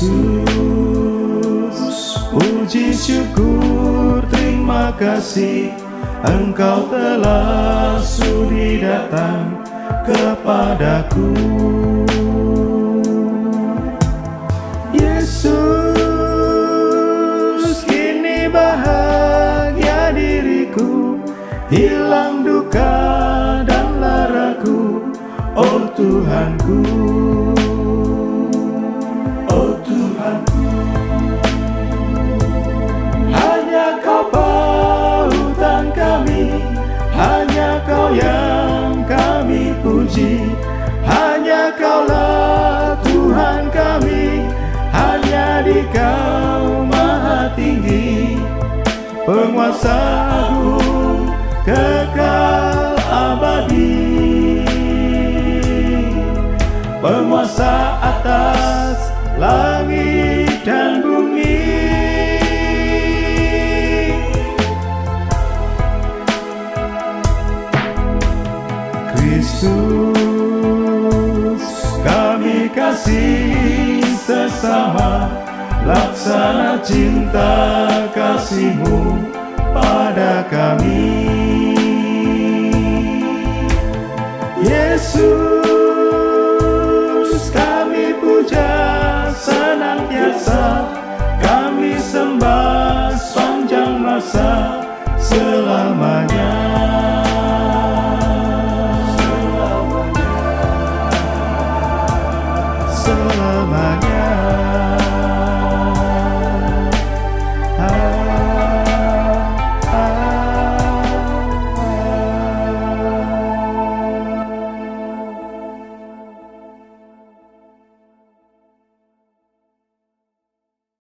Yesus, puji syukur terima kasih, Engkau telah sudi datang kepadaku. Yesus, kini bahagia diriku, hilang duka dan laraku, oh Tuhanku. Oh Tuhanku, hanya Kau pautan kami, hanya Kau yang kami puji, hanya Kaulah Tuhan kami, hanya di Kau maha tinggi, penguasa agung kekal abadi, penguasa atas langit dan bumi. Kristus, kami kasih sesama, laksana cinta kasih-Mu pada kami. Yesus, kami puja senantiasa, kami sembah sepanjang masa selamanya. Selamanya.